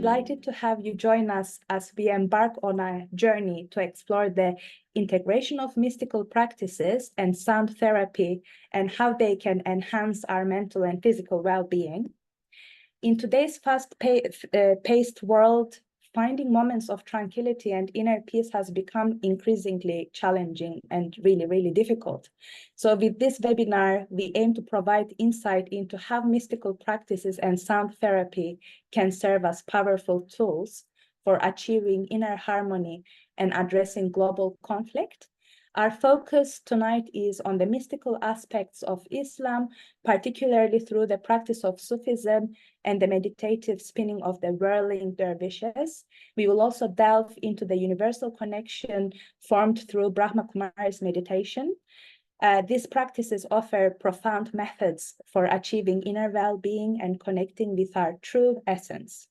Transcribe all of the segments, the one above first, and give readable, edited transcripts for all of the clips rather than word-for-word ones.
delighted to have you join us as we embark on a journey to explore the integration of mystical practices and sound therapy and how they can enhance our mental and physical well-being. In today's fast-paced world, finding moments of tranquility and inner peace has become increasingly challenging and really, really difficult. So with this webinar, we aim to provide insight into how mystical practices and sound therapy can serve as powerful tools for achieving inner harmony and addressing global conflict. Our focus tonight is on the mystical aspects of Islam, particularly through the practice of Sufism and the meditative spinning of the Whirling Dervishes. We will also delve into the universal connection formed through Brahma Kumaris meditation. These practices offer profound methods for achieving inner well-being and connecting with our true essence.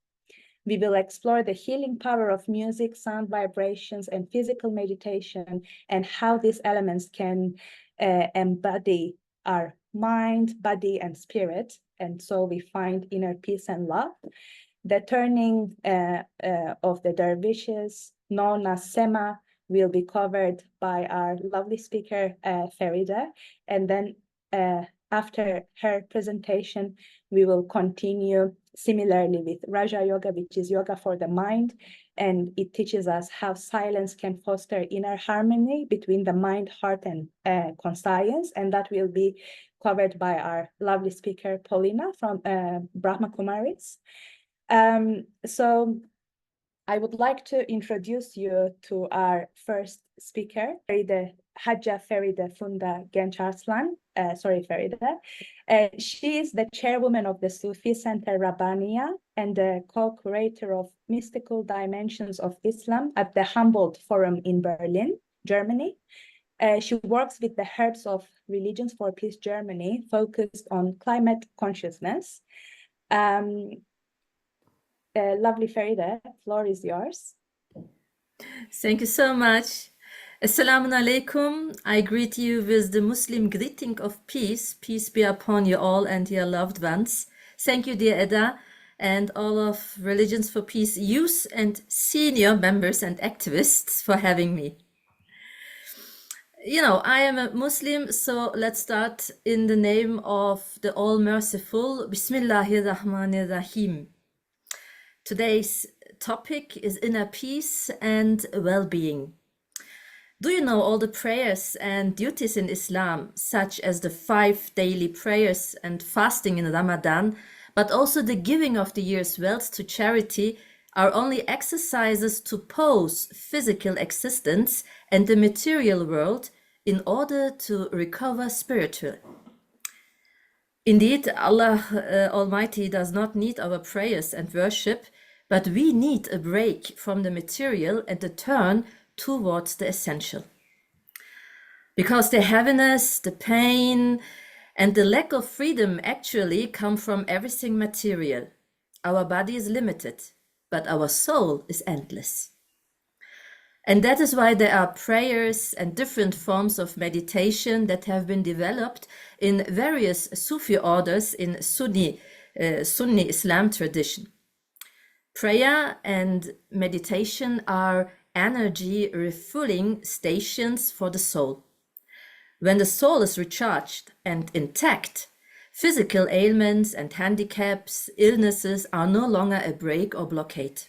We will explore the healing power of music, sound vibrations, and physical meditation, and how these elements can embody our mind, body, and spirit. And so we find inner peace and love. The turning of the dervishes, known as Sema, will be covered by our lovely speaker, Feride. And then after her presentation, we will continue similarly with Raja Yoga, which is yoga for the mind. And it teaches us how silence can foster inner harmony between the mind, heart, and conscience. And that will be covered by our lovely speaker, Polina from Brahma Kumaris. So I would like to introduce you to our first speaker, Feride Funda Gençaslan. Sorry, Feride. She is the chairwoman of the Sufi Center Rabbaniya and the co-curator of Mystical Dimensions of Islam at the Humboldt Forum in Berlin, Germany. She works with the Herbs of Religions for Peace Germany, focused on climate consciousness. Lovely Feride, floor is yours. Thank you so much. Assalamu alaikum. I greet you with the Muslim greeting of peace. Peace be upon you all and your loved ones. Thank you, dear Eda, and all of Religions for Peace youth and senior members and activists for having me. You know, I am a Muslim, so let's start in the name of the All-Merciful. Bismillahirrahmanirrahim. Today's topic is inner peace and well-being. Do you know all the prayers and duties in Islam, such as the 5 daily prayers and fasting in Ramadan, but also the giving of the year's wealth to charity, are only exercises to pose physical existence and the material world in order to recover spiritually? Indeed, Allah Almighty does not need our prayers and worship, but we need a break from the material and a turn towards the essential. Because the heaviness, the pain, and the lack of freedom actually come from everything material. Our body is limited, but our soul is endless. And that is why there are prayers and different forms of meditation that have been developed in various Sufi orders in Sunni Islam tradition. Prayer and meditation are energy refueling stations for the soul. When the soul is recharged and intact, physical ailments and handicaps, illnesses are no longer a break or blockade.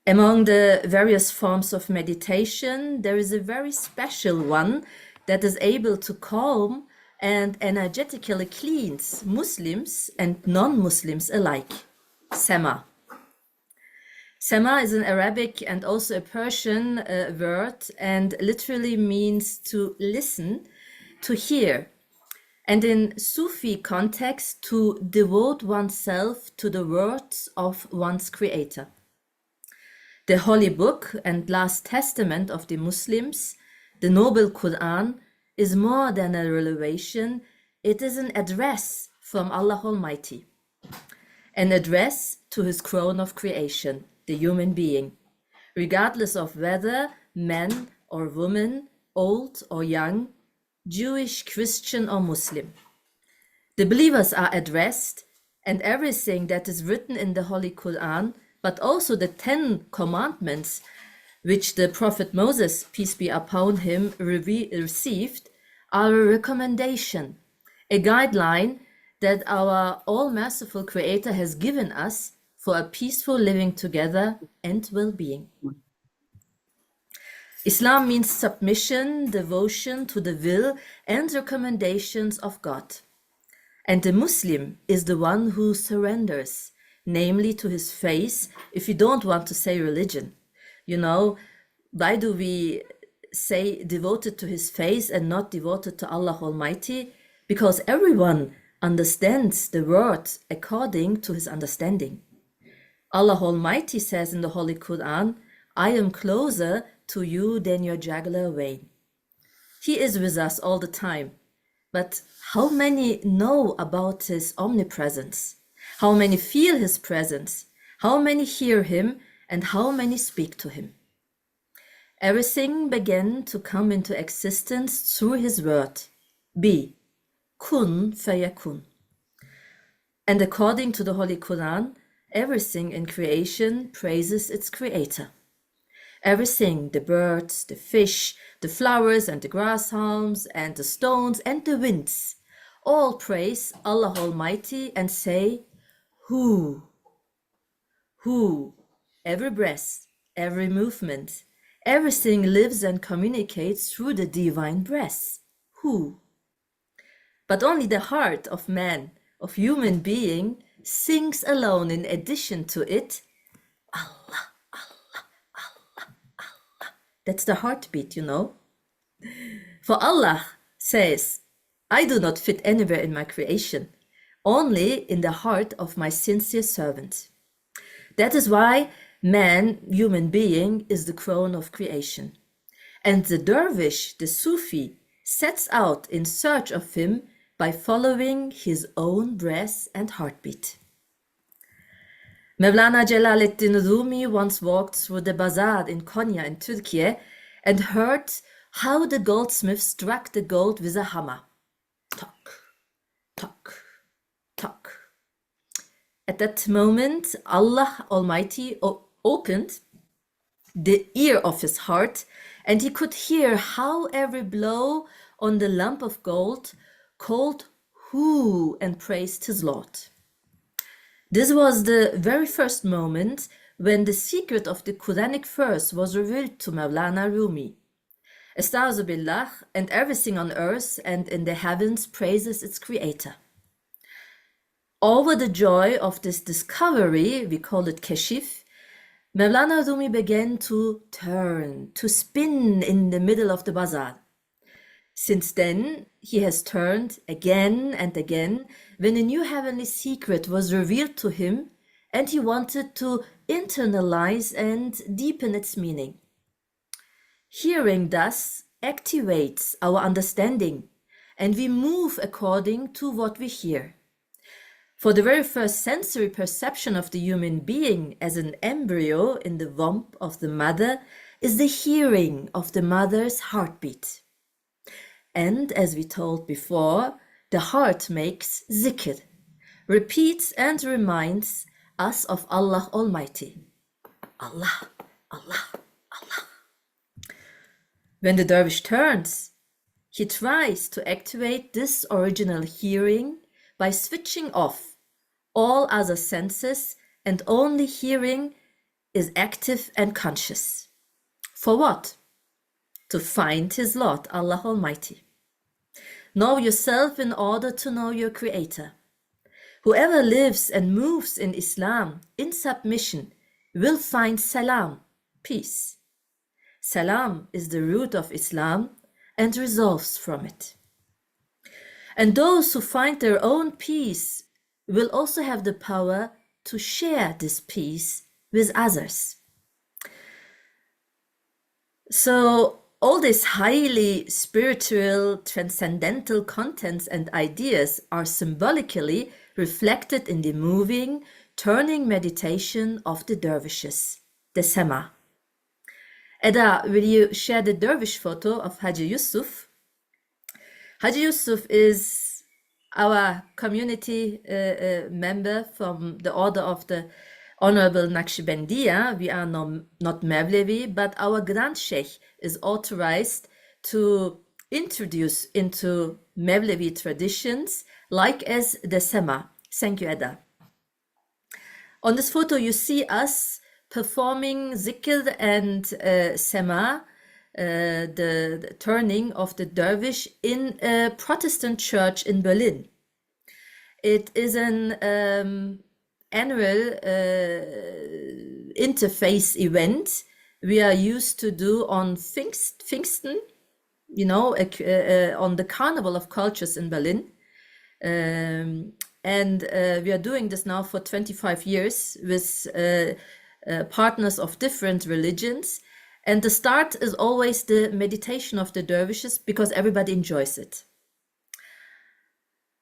Among the various forms of meditation, there is a very special one that is able to calm and energetically cleanse Muslims and non-Muslims alike. Sema. Sema is an Arabic and also a Persian word and literally means to listen, to hear, and in Sufi context, to devote oneself to the words of one's creator. The Holy Book and Last Testament of the Muslims, the Noble Quran, is more than a revelation, it is an address from Allah Almighty. An address to his crown of creation, the human being, regardless of whether man or woman, old or young, Jewish, Christian or Muslim. The believers are addressed And everything that is written in the Holy Quran, but also the 10 commandments which the Prophet Moses, peace be upon him, received, are a recommendation, a guideline that our all-merciful Creator has given us for a peaceful living together and well-being. Islam means submission, devotion to the will and recommendations of God. And the Muslim is the one who surrenders, namely to his faith, if you don't want to say religion. You know, why do we say devoted to his faith and not devoted to Allah Almighty? Because everyone understands the word according to his understanding. Allah Almighty says in the Holy Quran, I am closer to you than your jugular vein. He is with us all the time. But how many know about his omnipresence? How many feel his presence? How many hear him? And how many speak to him? Everything began to come into existence through his word. Be, kun fayakun. And according to the Holy Quran, everything in creation praises its creator. Everything, the birds, the fish, the flowers and the grasshalms and the stones and the winds, all praise Allah Almighty and say, Who? Every breath, every movement, everything lives and communicates through the divine breath. Who? But only the heart of man, of human being, sings alone in addition to it, Allah. That's the heartbeat, you know. For Allah says, I do not fit anywhere in my creation, only in the heart of my sincere servant. That is why man, human being, is the crown of creation. And the dervish, the Sufi, sets out in search of him by following his own breath and heartbeat. Mevlana Celaleddin Rumi once walked through the bazaar in Konya in Turkey and heard how the goldsmith struck the gold with a hammer. Tock, tock, tock. At that moment, Allah Almighty opened the ear of his heart, and he could hear how every blow on the lump of gold called Hu and praised his Lord. This was the very first moment when the secret of the Quranic verse was revealed to Mevlana Rumi. Estağzu billah, and everything on earth and in the heavens praises its creator. Over the joy of this discovery, we call it kashif, Mevlana Rumi began to turn, to spin in the middle of the bazaar. Since then, he has turned again and again when a new heavenly secret was revealed to him and he wanted to internalize and deepen its meaning. Hearing thus activates our understanding and we move according to what we hear. For the very first sensory perception of the human being as an embryo in the womb of the mother is the hearing of the mother's heartbeat. And as we told before, the heart makes zikr, repeats and reminds us of Allah Almighty. Allah, Allah, Allah. When the dervish turns, he tries to activate this original hearing by switching off all other senses and only hearing is active and conscious. For what? To find his Lord, Allah Almighty. Know yourself in order to know your Creator. Whoever lives and moves in Islam, in submission, will find salam, peace. Salam is the root of Islam and resolves from it. And those who find their own peace will also have the power to share this peace with others. So all these highly spiritual, transcendental contents and ideas are symbolically reflected in the moving, turning meditation of the dervishes, the Sema. Eda, will you share the dervish photo of Haji Yusuf? Haji Yusuf is our community member from the order of the Honorable Naqshbandiya, we are not Mevlevi, but our Grand Sheikh is authorized to introduce into Mevlevi traditions, like as the Sema. Thank you, Eda. On this photo, you see us performing zikr and Sema, the turning of the dervish in a Protestant church in Berlin. It is an annual interfaith event we are used to do on Pfingsten, you know, on the Carnival of Cultures in Berlin. And we are doing this now for 25 years with partners of different religions. And the start is always the meditation of the dervishes, because everybody enjoys it.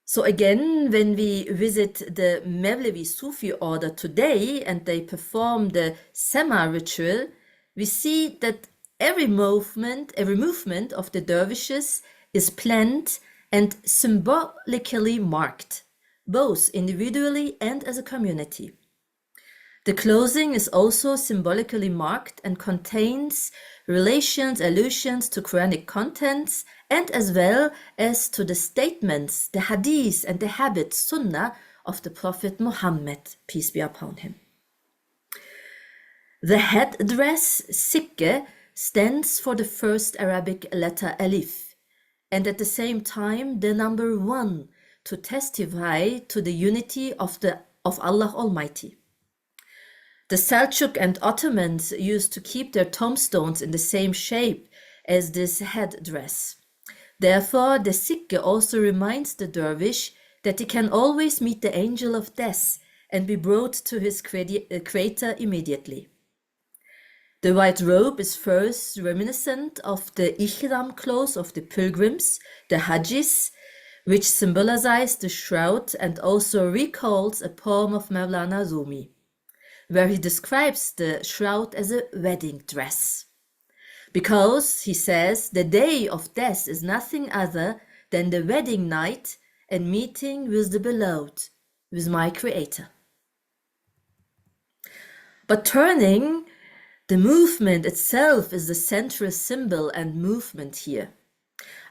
So again, when we visit the Mevlevi Sufi order today and they perform the Sema ritual, we see that every movement of the dervishes is planned and symbolically marked, both individually and as a community. The clothing is also symbolically marked and contains relations, allusions to Quranic contents, and as well as to the statements, the hadiths, and the habits, sunnah, of the Prophet Muhammad, peace be upon him. The headdress, sikke, stands for the first Arabic letter alif, and at the same time the number 1, to testify to the unity of Allah Almighty. The Seljuk and Ottomans used to keep their tombstones in the same shape as this headdress. Therefore, the sikke also reminds the dervish that he can always meet the angel of death and be brought to his creator immediately. The white robe is first reminiscent of the ihram clothes of the pilgrims, the hajis, which symbolize the shroud, and also recalls a poem of Mevlana Rumi, where he describes the shroud as a wedding dress. Because, he says, the day of death is nothing other than the wedding night and meeting with the beloved, with my creator. But turning, the movement itself is the central symbol and movement here.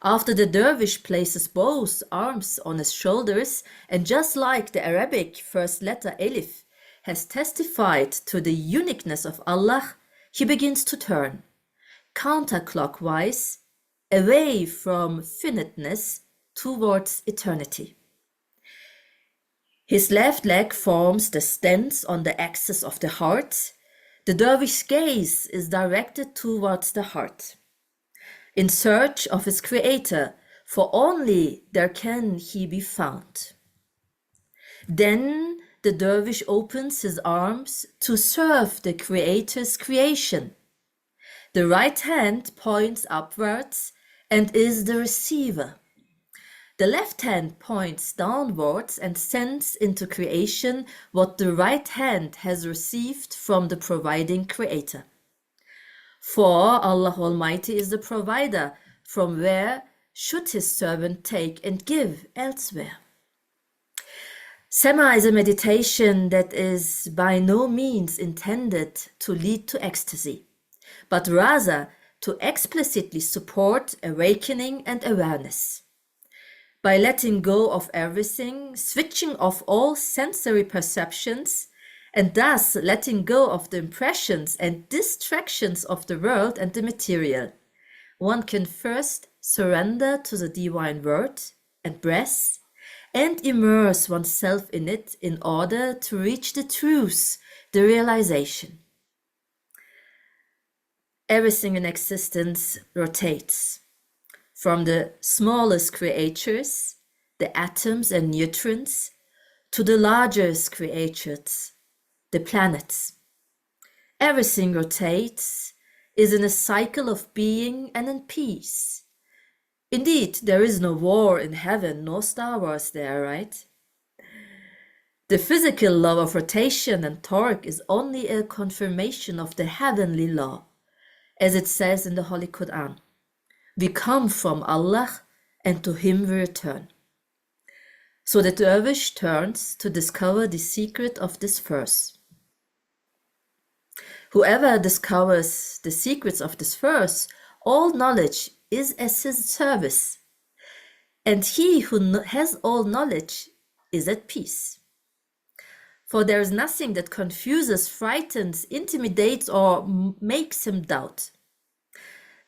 After the dervish places both arms on his shoulders, and just like the Arabic first letter Alif has testified to the uniqueness of Allah, he begins to turn counterclockwise, away from finiteness towards eternity. His left leg forms the stance on the axis of the heart. The dervish's gaze is directed towards the heart, in search of his creator, for only there can he be found. Then the dervish opens his arms to serve the creator's creation. The right hand points upwards and is the receiver. The left hand points downwards and sends into creation what the right hand has received from the providing creator. For Allah Almighty is the provider, from where should his servant take and give elsewhere? Sema is a meditation that is by no means intended to lead to ecstasy, but rather to explicitly support awakening and awareness. By letting go of everything, switching off all sensory perceptions, and thus letting go of the impressions and distractions of the world and the material, one can first surrender to the divine word and breath, and immerse oneself in it in order to reach the truth, the realization. Everything in existence rotates, from the smallest creatures, the atoms and neutrons, to the largest creatures, the planets. Everything rotates, is in a cycle of being and in peace. Indeed, there is no war in heaven, no Star Wars there, right? The physical law of rotation and torque is only a confirmation of the heavenly law, as it says in the Holy Quran. We come from Allah and to Him we return. So the dervish turns to discover the secret of this verse. Whoever discovers the secrets of this verse, all knowledge is at his service. And he who has all knowledge is at peace. For there is nothing that confuses, frightens, intimidates, or makes him doubt.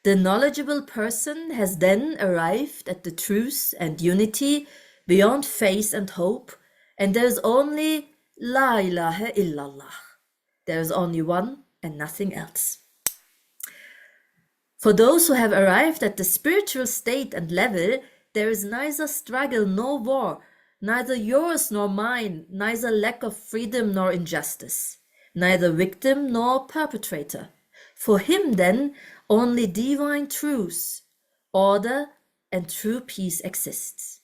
The knowledgeable person has then arrived at the truth and unity beyond faith and hope, and there is only La ilaha illallah. There is only one and nothing else. For those who have arrived at the spiritual state and level, there is neither struggle nor war, neither yours nor mine, neither lack of freedom nor injustice, neither victim nor perpetrator. For him then, only divine truth, order, and true peace exists.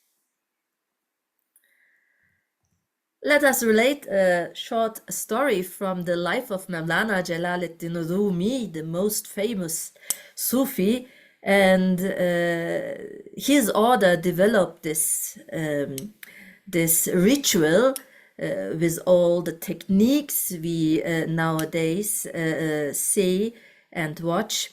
Let us relate a short story from the life of Mevlana Jalaluddin Rumi, the most famous Sufi, and his order developed this ritual with all the techniques we nowadays see and watch,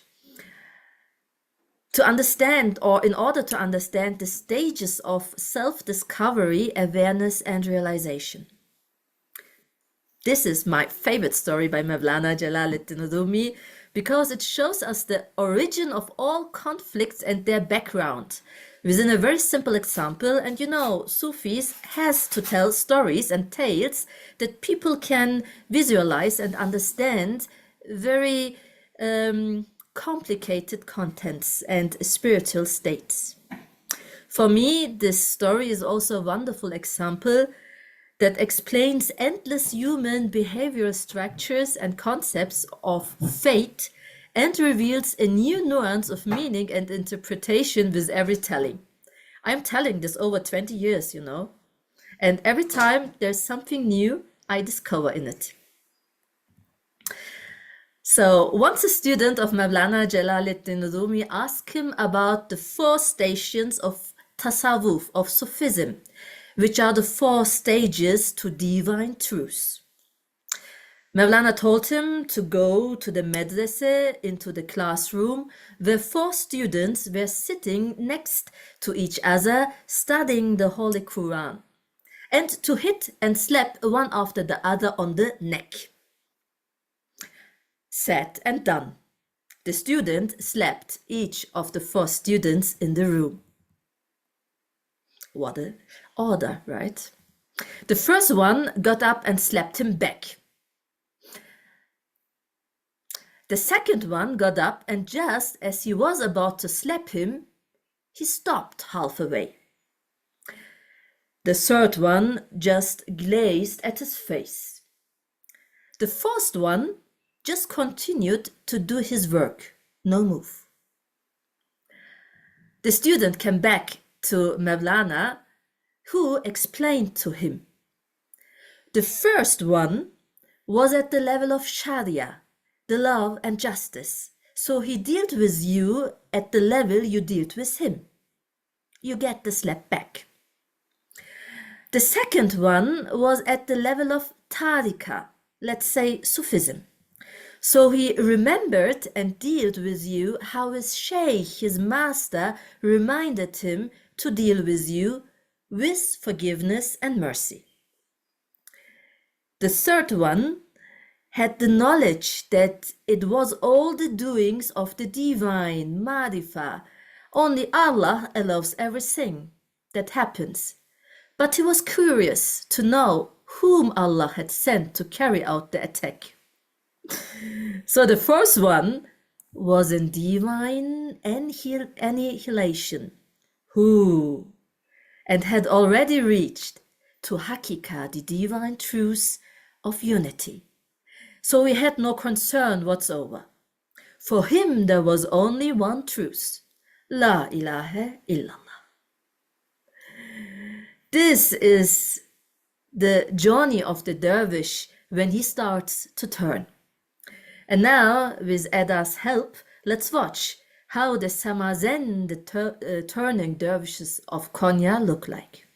to understand, or in order to understand, the stages of self-discovery, awareness, and realization. This is my favorite story by Mevlana Jalaluddin Rumi because it shows us the origin of all conflicts and their background within a very simple example. And you know, Sufis has to tell stories and tales that people can visualize and understand very complicated contents and spiritual states. For me, this story is also a wonderful example that explains endless human behavioral structures and concepts of fate and reveals a new nuance of meaning and interpretation with every telling. I'm telling this over 20 years, you know, and every time there's something new I discover in it. So once a student of Mevlana Jalaluddin Rumi asked him about the 4 stations of tasawwuf, of Sufism, which are the 4 stages to divine truth. Mevlana told him to go to the madrasa, into the classroom, where 4 students were sitting next to each other studying the Holy Quran, and to hit and slap one after the other on the neck. Said and done. The student slapped each of the 4 students in the room. What an order, right? The first one got up and slapped him back. The second one got up, and just as he was about to slap him, he stopped halfway. The third one just glazed at his face. The fourth one just continued to do his work, no move. The student came back to Mevlana, who explained to him. The first one was at the level of Sharia, the love and justice, so he dealt with you at the level you dealt with him. You get the slap back. The second one was at the level of Tariqa, let's say Sufism. So he remembered and dealt with you how his sheikh, his master, reminded him to deal with you with forgiveness and mercy. The third one had the knowledge that it was all the doings of the divine, Marifa. Only Allah allows everything that happens. But he was curious to know whom Allah had sent to carry out the attack. So the first one was in divine annihilation, who, and had already reached to Hakika, the divine truth of unity. So he had no concern whatsoever. For him there was only one truth, La ilaha illallah. This is the journey of the dervish when he starts to turn. And now, with Eda's help, let's watch how the Samazen, the turning dervishes of Konya, look like.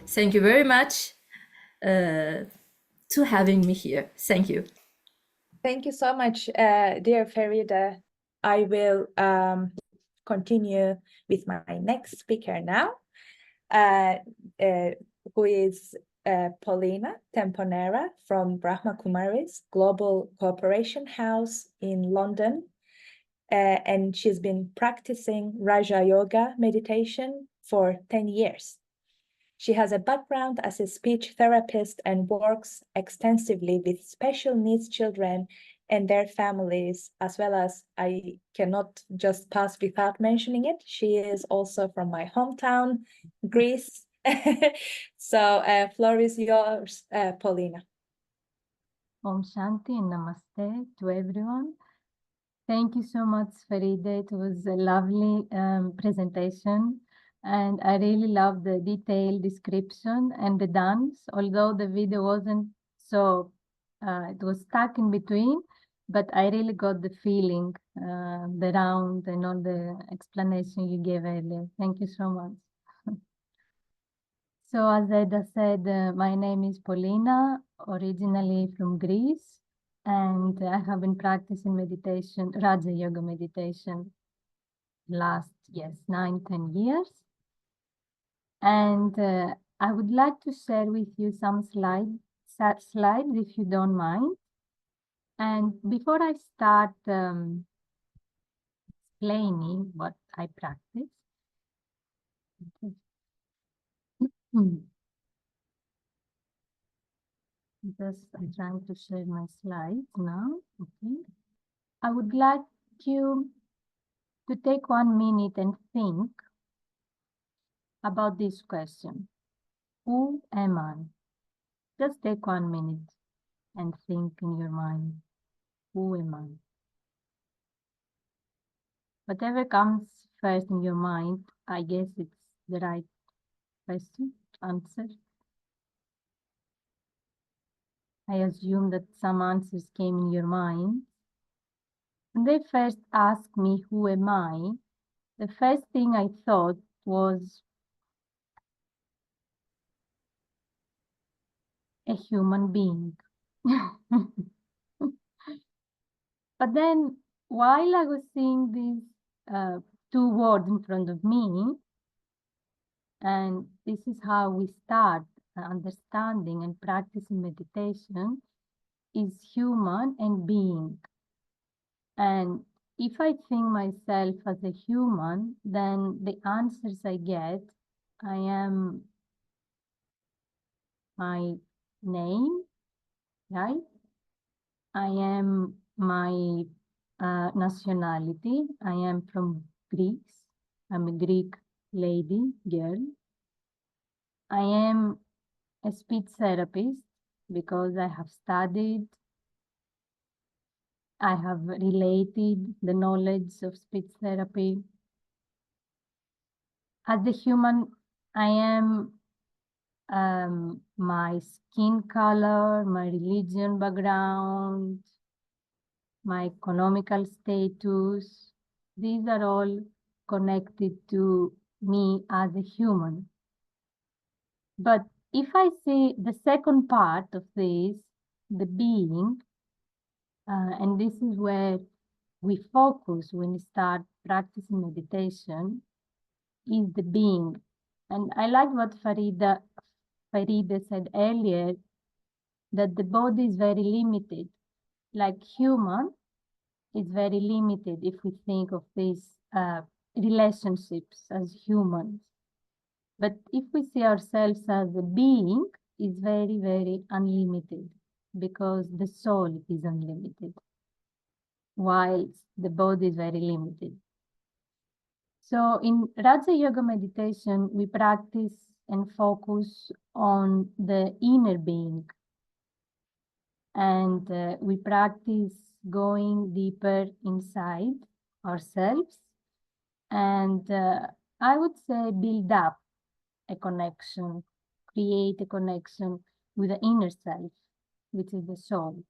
Thank you very much to having me here. Thank you. Thank you so much, dear Feride. I will continue with my next speaker now, who is Polina Temponera from Brahma Kumaris Global Cooperation House in London. And she's been practicing Raja Yoga meditation for 10 years. She has a background as a speech therapist and works extensively with special needs children and their families, as well as, I cannot just pass without mentioning it, she is also from my hometown, Greece. So floor is yours, Polina. Om Shanti and Namaste to everyone. Thank you so much, Feride. It was a lovely presentation, and I really love the detailed description and the dance, although the video wasn't so, it was stuck in between, but I really got the feeling, the round and all the explanation you gave earlier. Thank you so much. So as Eda said, my name is Polina, originally from Greece, and I have been practicing meditation, Raja Yoga meditation, last, 9-10 years. And I would like to share with you some slides if you don't mind. And before I start explaining what I practice, just I'm trying to share my slides now. Okay. I would like you to take 1 minute and think about this question. Who am I? Just take 1 minute and think in your mind. Who am I? Whatever comes first in your mind, I guess it's the right question, answer. I assume that some answers came in your mind. When they first asked me, who am I? The first thing I thought was a human being. But then, while I was seeing these 2 words in front of me, and this is how we start understanding and practicing meditation, is human and being. And if I think myself as a human, then the answers I get, I am my name, right? I am my nationality. I am from Greece. I'm a Greek lady, girl. I am a speech therapist because I have studied, I have related the knowledge of speech therapy. As a human, I am my skin color, my religion background, my economical status. These are all connected to me as a human. But if I say the second part of this, the being, and this is where we focus when we start practicing meditation, is the being. And I like what Feride said earlier, that the body is very limited. Like human is very limited if we think of these relationships as humans. But if we see ourselves as a being, it's very, very unlimited, because the soul is unlimited, while the body is very limited. So in Raja Yoga meditation, we practice and focus on the inner being. And we practice going deeper inside ourselves. And I would say build up a connection, create a connection with the inner self, which is the soul.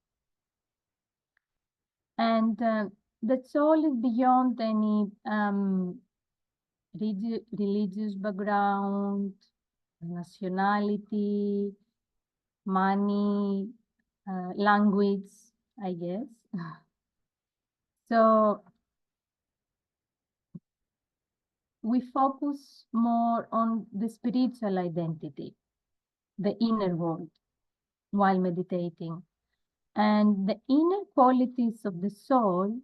And the soul is beyond any religious background, nationality, money, language, I guess. So we focus more on the spiritual identity, the inner world, while meditating. And the inner qualities of the soul,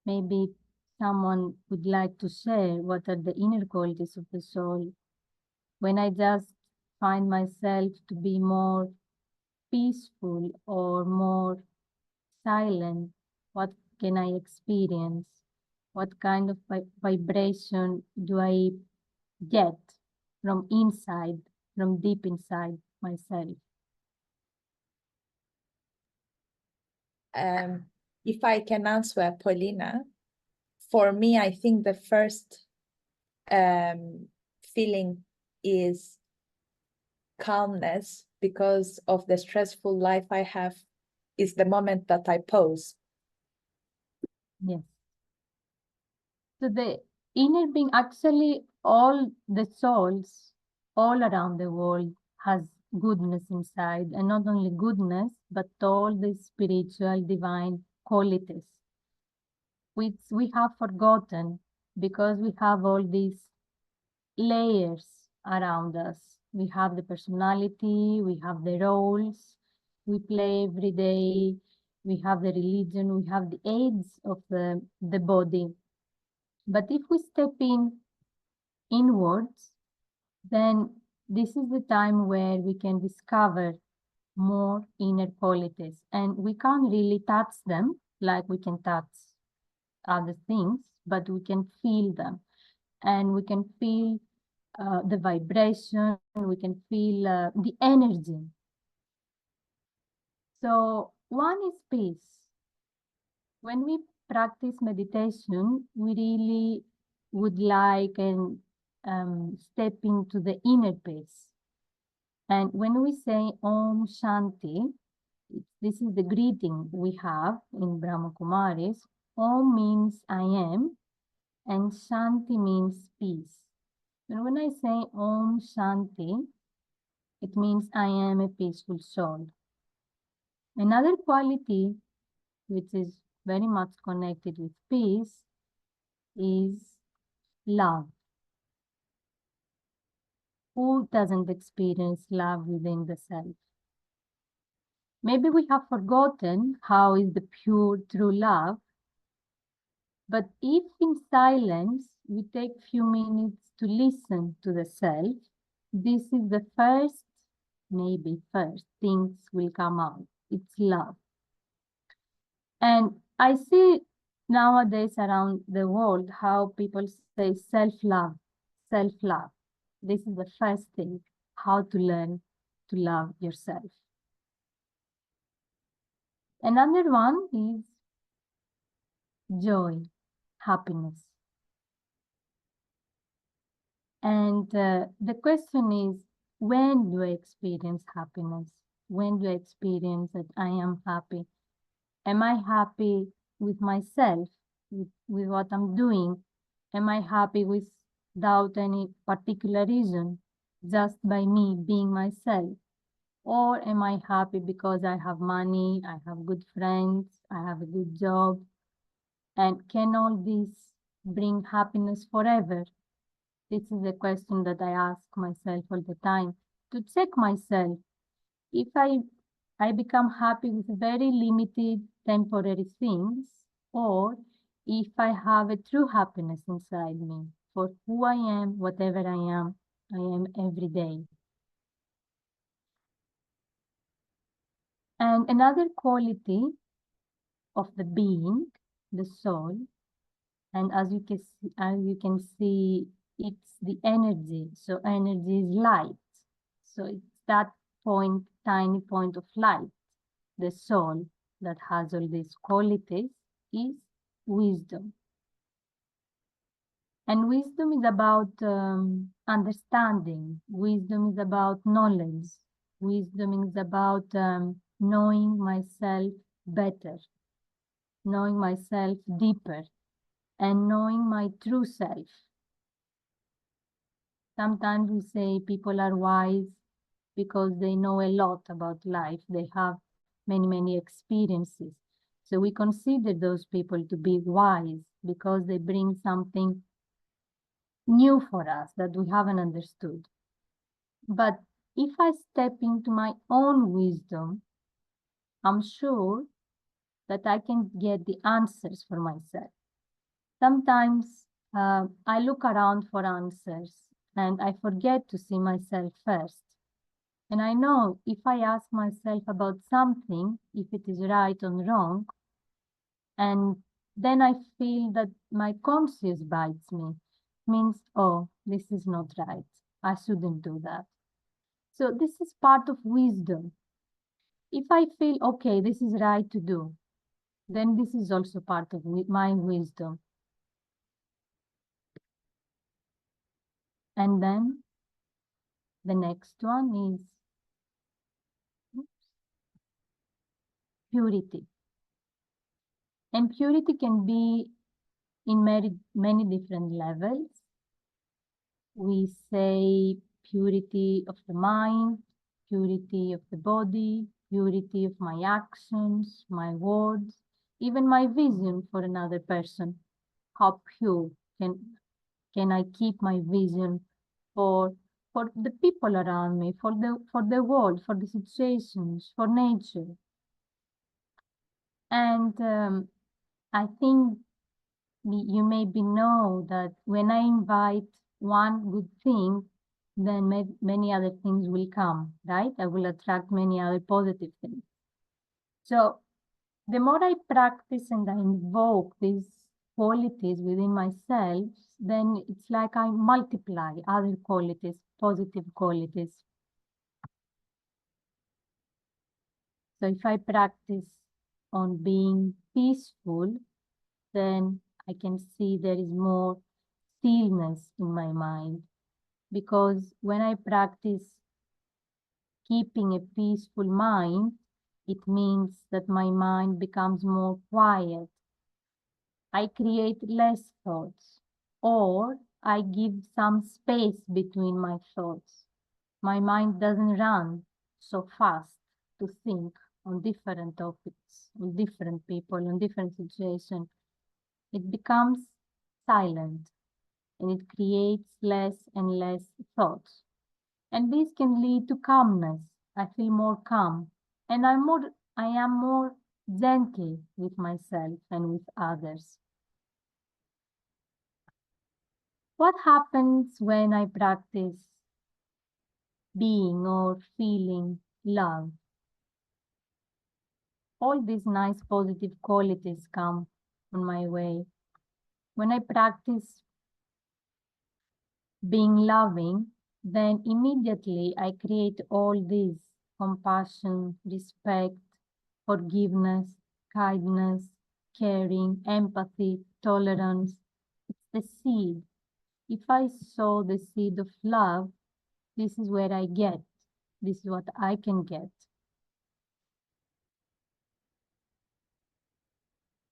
maybe someone would like to share what are the inner qualities of the soul. When I just find myself to be more peaceful or more silent, what can I experience? What kind of vibration do I get from inside, from deep inside myself? If I can answer, Polina, for me, I think the first feeling is calmness, because of the stressful life I have, is the moment that I pause. Yes. So the inner being, actually all the souls all around the world has goodness inside, and not only goodness, but all the spiritual divine qualities, which we have forgotten because we have all these layers around us. We have the personality, we have the roles we play every day, we have the religion, we have the aids of the body. But if we step inwards, then this is the time where we can discover more inner qualities, and we can't really touch them like we can touch other things, but we can feel them, and we can feel the vibration, we can feel the energy. So one is peace. When we practice meditation, we really would like and step into the inner peace. And when we say Om Shanti, this is the greeting we have in Brahma Kumaris. Om means I am, and Shanti means peace. And when I say Om Shanti, it means I am a peaceful soul. Another quality which is very much connected with peace is love. Who doesn't experience love within the self? Maybe we have forgotten how is the pure true love, but if in silence we take few minutes to listen to the self, this is the first, maybe first things will come out. It's love. And I see nowadays around the world how people say self-love, self-love. This is the first thing, how to learn to love yourself. Another one is joy, happiness. And the question is, when do I experience happiness? When do I experience that I am happy? Am I happy with myself, with what I'm doing? Am I happy without any particular reason, just by me being myself? Or am I happy because I have money, I have good friends, I have a good job? And can all this bring happiness forever? This is a question that I ask myself all the time, to check myself. If I become happy with very limited temporary things, or if I have a true happiness inside me for who I am, whatever I am every day. And another quality of the being, the soul, and as you can see, it's the energy. So energy is light. So it's that tiny point of light, the soul that has all these qualities, is wisdom. And wisdom is about understanding. Wisdom is about knowledge. Wisdom is about knowing myself better, knowing myself deeper, and knowing my true self. Sometimes we say people are wise because they know a lot about life. They have many experiences. So we consider those people to be wise because they bring something new for us that we haven't understood. But if I step into my own wisdom, I'm sure that I can get the answers for myself. Sometimes I look around for answers and I forget to see myself first. And I know if I ask myself about something, if it is right or wrong, and then I feel that my conscience bites me, means, oh, this is not right. I shouldn't do that. So this is part of wisdom. If I feel, okay, this is right to do, then this is also part of my wisdom. And then the next one is purity. And purity can be in many different levels. We say purity of the mind, purity of the body, purity of my actions, my words, even my vision for another person. How pure can I keep my vision for the people around me, for the world, for the situations, for nature. And I think you maybe know that when I invite one good thing, then many other things will come, right? I will attract many other positive things. So the more I practice and I invoke these qualities within myself, then it's like I multiply other qualities, positive qualities. So if I practice on being peaceful, then I can see there is more stillness in my mind. Because when I practice keeping a peaceful mind, it means that my mind becomes more quiet. I create less thoughts, or I give some space between my thoughts. My mind doesn't run so fast to think on different topics, on different people, on different situations. It becomes silent and it creates less and less thoughts. And this can lead to calmness. I feel more calm and I am more gentle with myself and with others. What happens when I practice being or feeling love? All these nice positive qualities come on my way. When I practice being loving, then immediately I create all these compassion, respect, forgiveness, kindness, caring, empathy, tolerance. It's the seed. If I sow the seed of love, this is where I get. This is what I can get.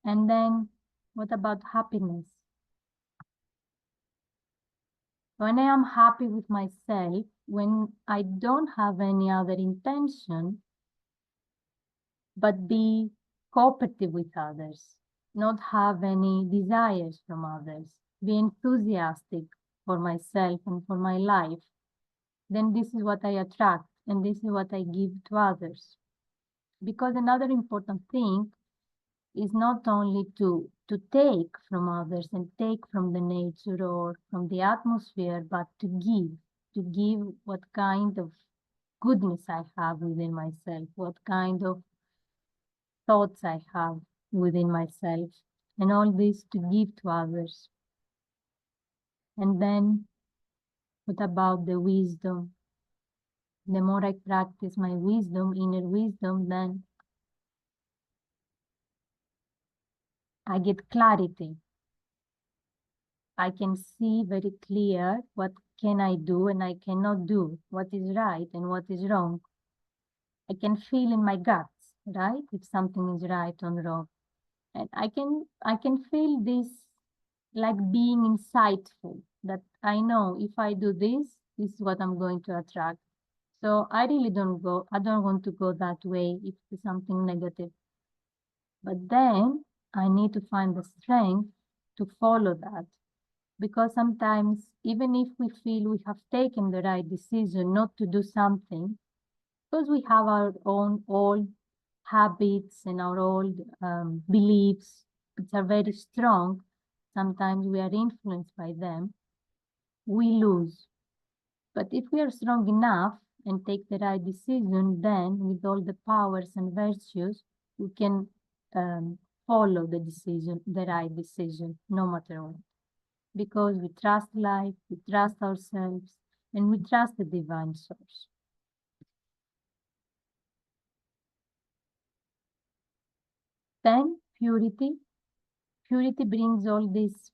And then what about happiness? When I am happy with myself, when I don't have any other intention, but be cooperative with others, not have any desires from others, be enthusiastic for myself and for my life, then this is what I attract and this is what I give to others. Because another important thing is not only to take from others and take from the nature or from the atmosphere, but to give what kind of goodness I have within myself, what kind of thoughts I have within myself, and all this to give to others. And then what about the wisdom? The more I practice my wisdom, inner wisdom, then I get clarity. I can see very clear what can I do and I cannot do, what is right and what is wrong. I can feel in my guts, right, if something is right or wrong. And I can feel this like being insightful, that I know if I do this, this is what I'm going to attract. So I really don't want to go that way if it's something negative. But then I need to find the strength to follow that. Because sometimes, even if we feel we have taken the right decision not to do something, because we have our own old habits and our old beliefs, which are very strong, sometimes we are influenced by them, we lose. But if we are strong enough and take the right decision, then with all the powers and virtues, we can follow the decision, the right decision, no matter what. Because we trust life, we trust ourselves, and we trust the divine source. Then purity. Purity brings all this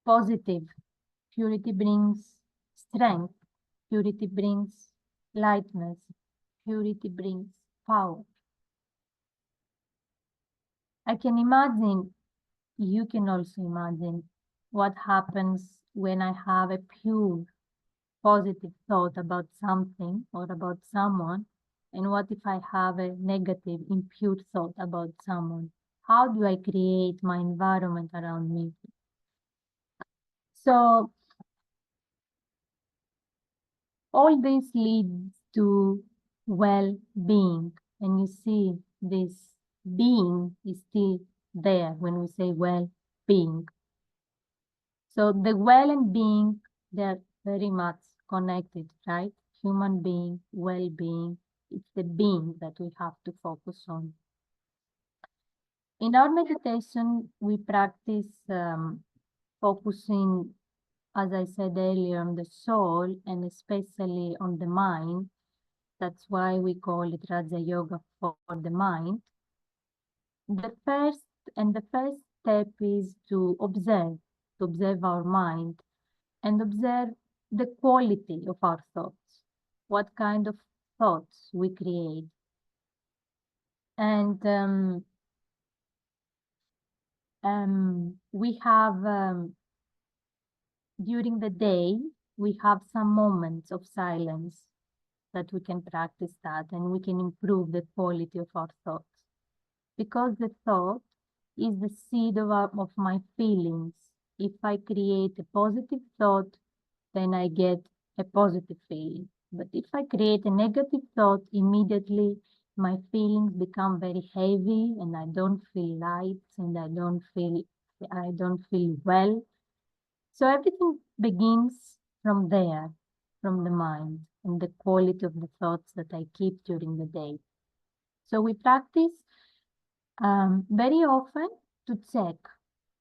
positive. Purity brings strength. Purity brings lightness. Purity brings power. I can imagine, you can also imagine what happens when I have a pure, positive thought about something or about someone, and what if I have a negative, impure thought about someone? How do I create my environment around me? So all this leads to well-being, and you see this being is still there when we say well-being. So the well and being, they're very much connected, right? Human being, well-being, it's the being that we have to focus on. In our meditation, we practice focusing, as I said earlier, on the soul and especially on the mind. That's why we call it Raja Yoga for the mind. The first step is to observe our mind and observe the quality of our thoughts, what kind of thoughts we create. And we have, during the day, we have some moments of silence that we can practice that, and we can improve the quality of our thoughts. Because the thought is the seed of my feelings. If I create a positive thought, then I get a positive feeling. But if I create a negative thought, immediately my feelings become very heavy and I don't feel light and I don't feel well. So everything begins from there, from the mind and the quality of the thoughts that I keep during the day. So we practice very often to check,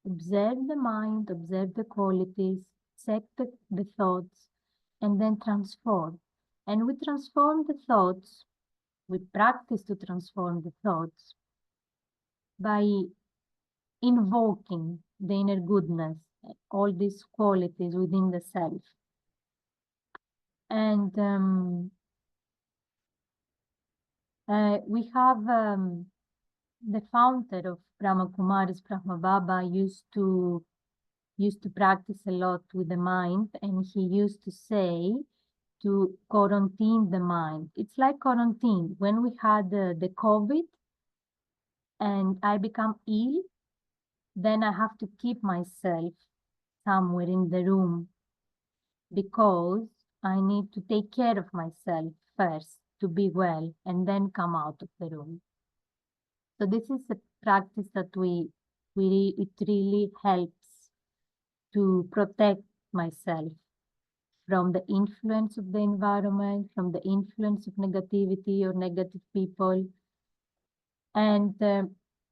observe the mind, observe the qualities, check the thoughts, and then transform. And we transform the thoughts, we practice to transform the thoughts by invoking the inner goodness, all these qualities within the self. And we have the founder of Brahma Kumaris, Brahma Baba, used to practice a lot with the mind, and he used to say to quarantine the mind. It's like quarantine. When we had the COVID and I become ill, then I have to keep myself somewhere in the room because I need to take care of myself first to be well and then come out of the room. So this is a practice that it really helps to protect myself from the influence of the environment, from the influence of negativity or negative people. And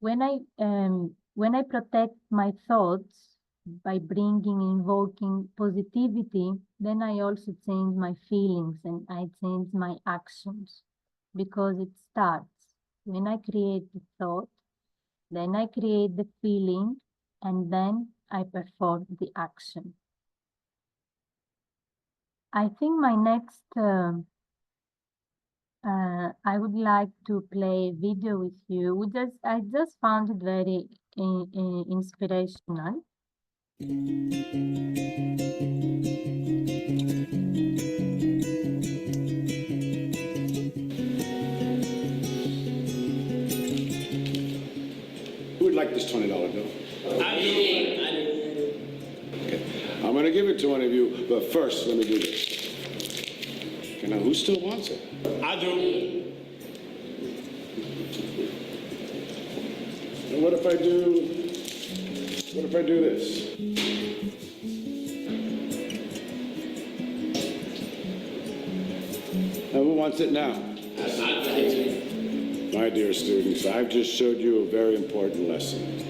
when I protect my thoughts by invoking positivity, then I also change my feelings and I change my actions, because it starts when I create the thought, then I create the feeling, and then I perform the action. I think my next, I would like to play a video with you. I just found it very inspirational. Who would like this $20 bill? I do. Okay. I'm going to give it to one of you, but first, let me do this. Okay, now, who still wants it? I do. And what if I do this? Now, who wants it now? My dear students, I've just showed you a very important lesson.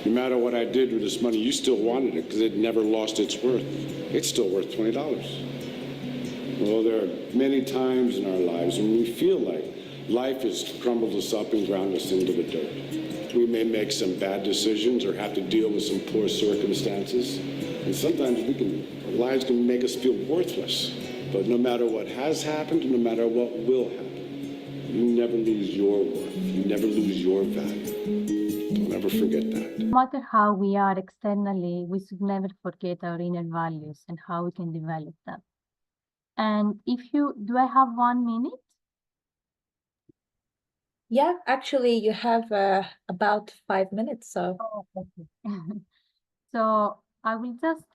No matter what I did with this money, you still wanted it because it never lost its worth. It's still worth $20. Well, there are many times in our lives when we feel like life has crumbled us up and ground us into the dirt. We may make some bad decisions or have to deal with some poor circumstances. And sometimes our lives can make us feel worthless. But no matter what has happened, no matter what will happen, you never lose your worth. You never lose your value. Don't ever forget that. No matter how we are externally, we should never forget our inner values and how we can develop them. And do I have 1 minute? Yeah, actually, you have about 5 minutes. So Oh, okay. So I will just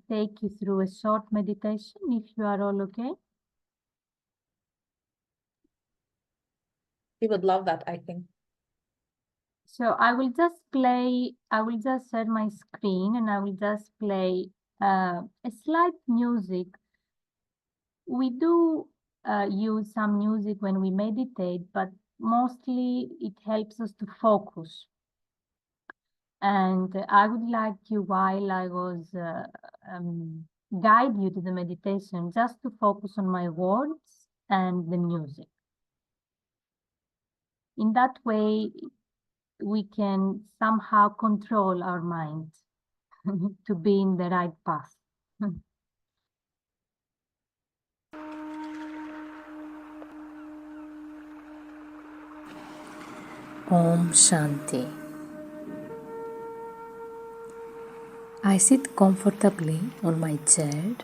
take you through a short meditation if you are all okay. we would love that, I think. So I will just share my screen and I will just play a slight music. We do use some music when we meditate, but mostly it helps us to focus. And I would like you, while I was guide you to the meditation, just to focus on my words and the music. In that way, we can somehow control our mind to be in the right path. Om Shanti. I sit comfortably on my chair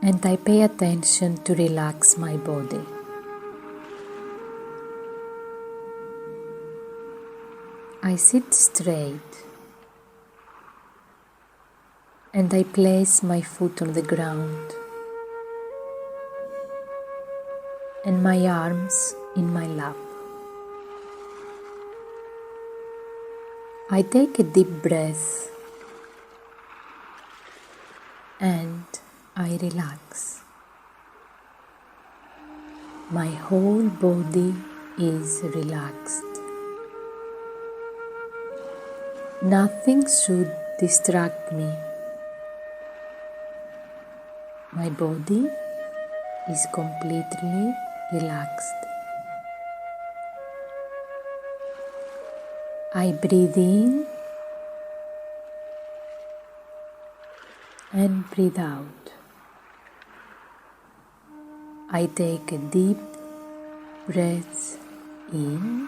and I pay attention to relax my body. I sit straight and I place my foot on the ground and my arms in my lap. I take a deep breath and I relax. My whole body is relaxed. Nothing should distract me. My body is completely relaxed. I breathe in and breathe out. I take a deep breath in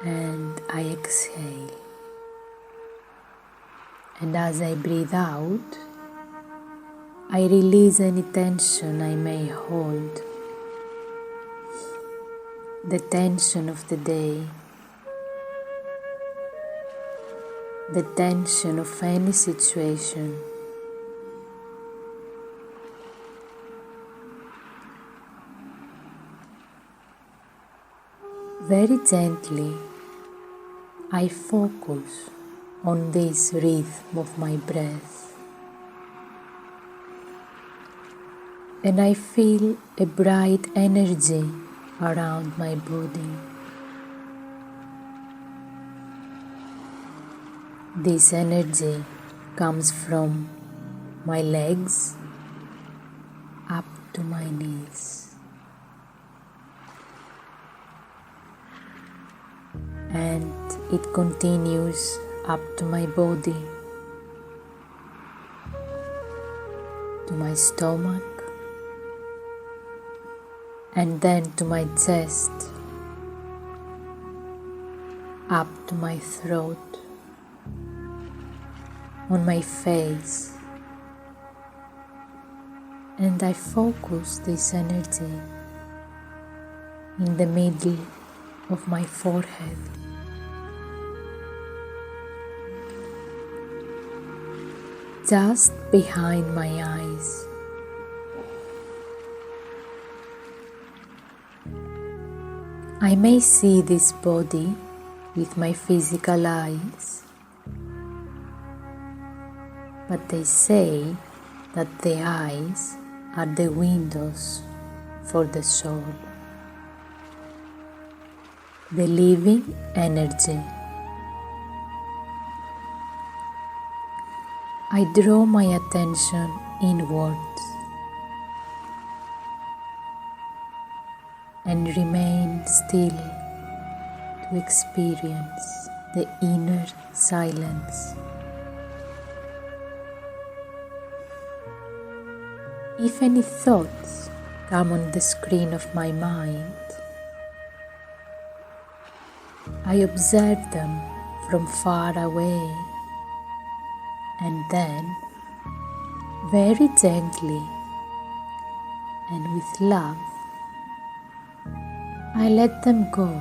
and I exhale. And as I breathe out, I release any tension I may hold. The tension of the day, the tension of any situation. Very gently, I focus on this rhythm of my breath, and I feel a bright energy around my body. This energy comes from my legs up to my knees, and it continues up to my body, to my stomach, and then to my chest, up to my throat, on my face, and I focus this energy in the middle of my forehead. Just behind my eyes. I may see this body with my physical eyes, but they say that the eyes are the windows for the soul, the living energy. I draw my attention inwards and remain still to experience the inner silence. If any thoughts come on the screen of my mind, I observe them from far away and then, very gently and with love, I let them go.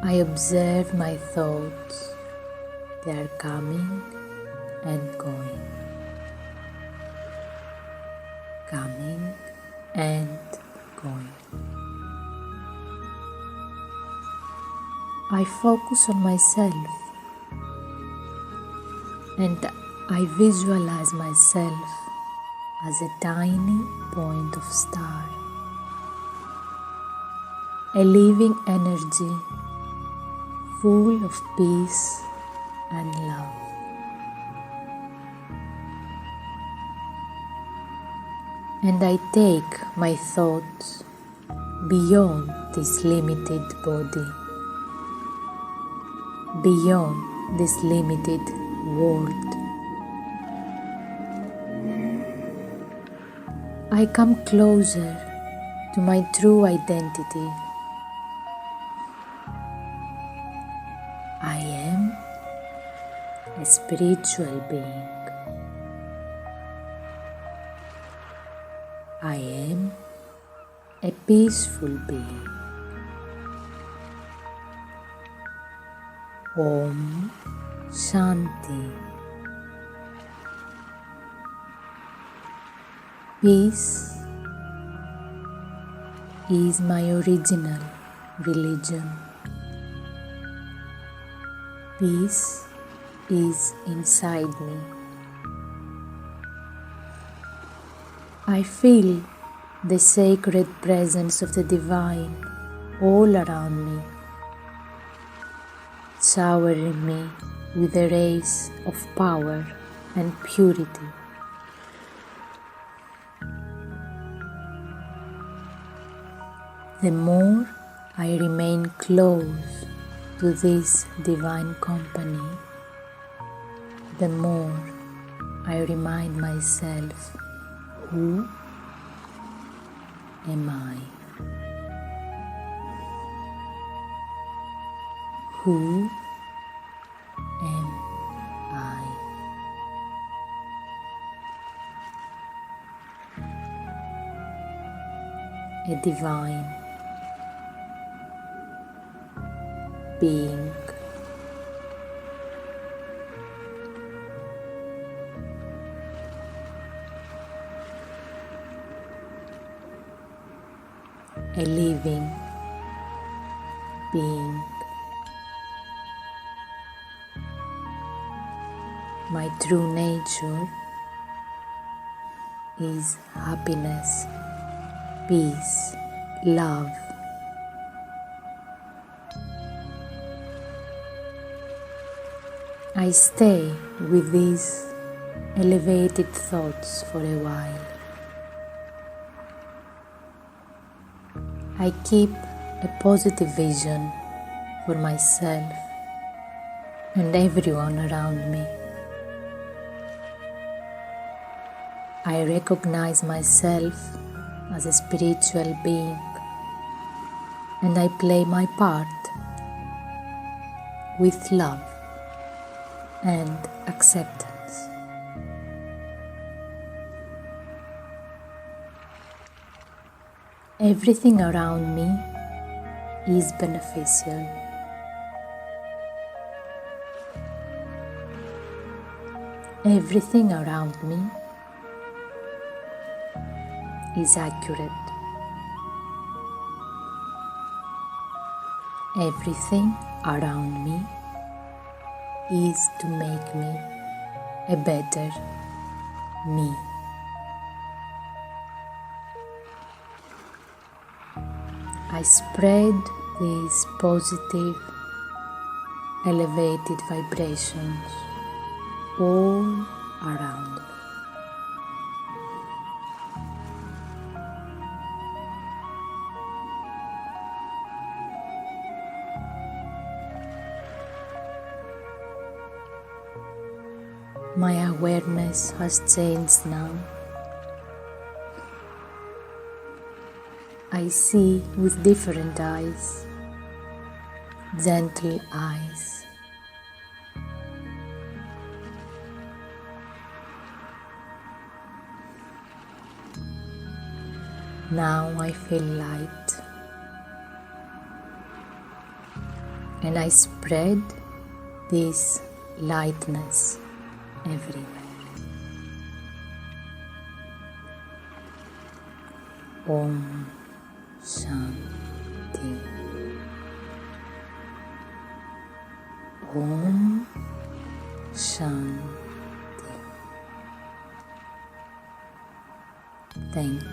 I observe my thoughts, they are coming and going, coming and going. I focus on myself and I visualize myself as a tiny point of star, a living energy full of peace and love. And I take my thoughts beyond this limited body, beyond this limited world. I come closer to my true identity. I am a spiritual being. I am a peaceful being. Om Shanti. Peace is my original religion. Peace is inside me. I feel the sacred presence of the divine all around me, showering me with the rays of power and purity. The more I remain close to this divine company, the more I remind myself, who am I? Who am I? A divine being. A living being. My true nature is happiness, peace, love. I stay with these elevated thoughts for a while. I keep a positive vision for myself and everyone around me. I recognize myself as a spiritual being and I play my part with love and acceptance. Everything around me is beneficial. Everything around me is accurate. Everything around me is to make me a better me. I spread these positive, elevated vibrations all around me. My awareness has changed now. I see with different eyes, gentle eyes. Now I feel light, and I spread this lightness everywhere. Om Shanti. Om Shanti. Thank you.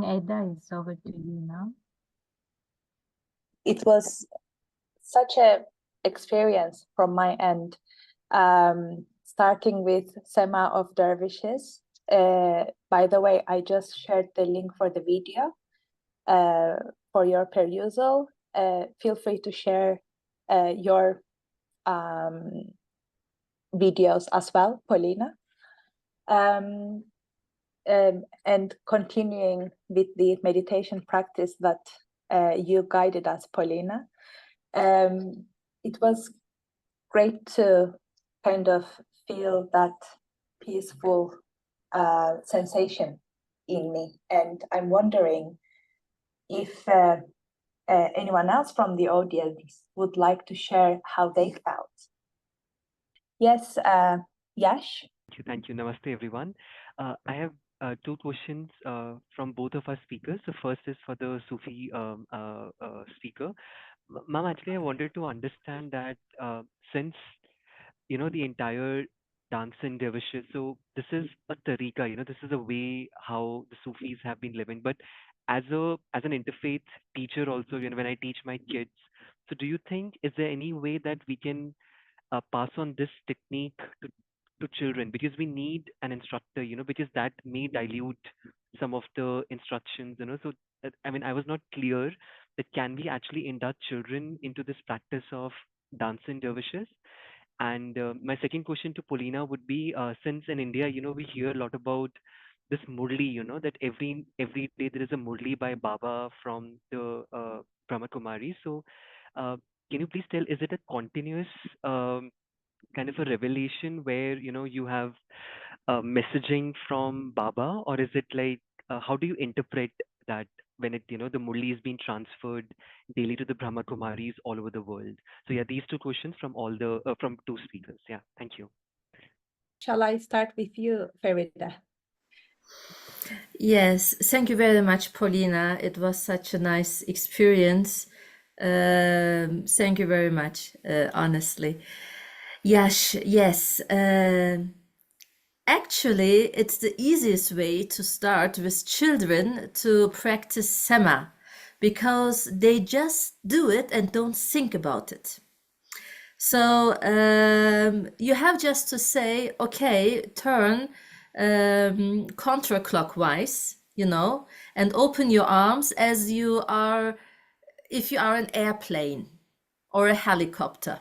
Eda, is over to you now. It was such a experience from my end, starting with Sema of Dervishes. By the way, I just shared the link for the video for your perusal. Feel free to share your videos as well, Polina. And continuing with the meditation practice that you guided us, Polina. It was great to kind of feel that peaceful sensation in me. And I'm wondering if anyone else from the audience would like to share how they felt. Yes, Yash? Thank you. Namaste, everyone. I have two questions from both of our speakers. The first is for the Sufi speaker. Ma'am, actually, I wanted to understand that since, the entire dance in dervishes, so this is a tariqa, this is a way how the Sufis have been living. But as an interfaith teacher also, when I teach my kids, so do you think, is there any way that we can pass on this technique to children, because we need an instructor, because that may dilute some of the instructions, so I mean, I was not clear that can we actually induct children into this practice of dancing dervishes. And my second question to Polina would be, since in India, we hear a lot about this murli, that every day there is a murli by Baba from the Brahma Kumaris. So can you please tell, is it a continuous kind of a revelation where you have messaging from Baba, or is it like how do you interpret that when it the Murli is being transferred daily to the Brahma Kumaris all over the world? So yeah, these two questions from all the from two speakers. Yeah, thank you. Shall I start with you, Feride? Yes, thank you very much, Polina. It was such a nice experience. Thank you very much, honestly. Yes. Actually, it's the easiest way to start with children to practice Sema, because they just do it and don't think about it. So you have just to say, okay, turn counterclockwise, and open your arms as you are if you are an airplane or a helicopter,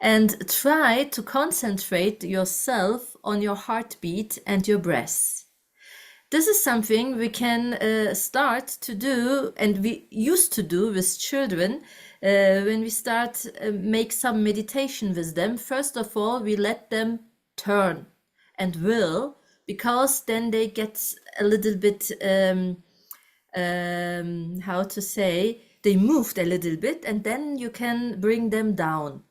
and try to concentrate yourself on your heartbeat and your breath. This is something we can start to do, and we used to do with children when we start make some meditation with them. First of all, we let them turn and will, because then they get a little bit, how to say, they moved a little bit, and then you can bring them down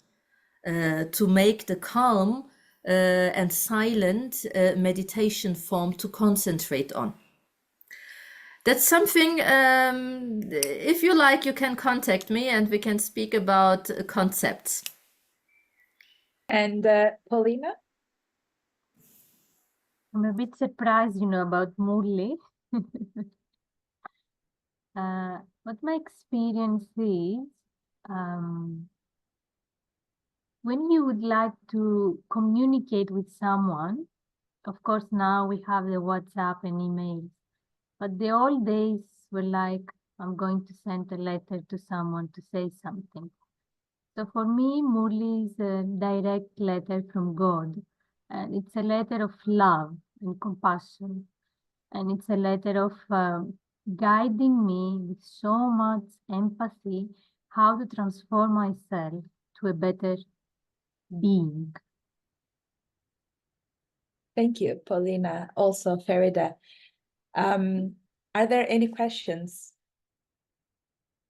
to make the calm and silent meditation form to concentrate on. That's something, if you like, you can contact me and we can speak about concepts. And Polina? I'm a bit surprised, about Murli. What my experience is, when you would like to communicate with someone, of course, now we have the WhatsApp and emails, but the old days were like, I'm going to send a letter to someone to say something. So for me, Murli is a direct letter from God, and it's a letter of love and compassion, and it's a letter of guiding me with so much empathy how to transform myself to a better being. Thank you, Polina. Also, Feride. Are there any questions?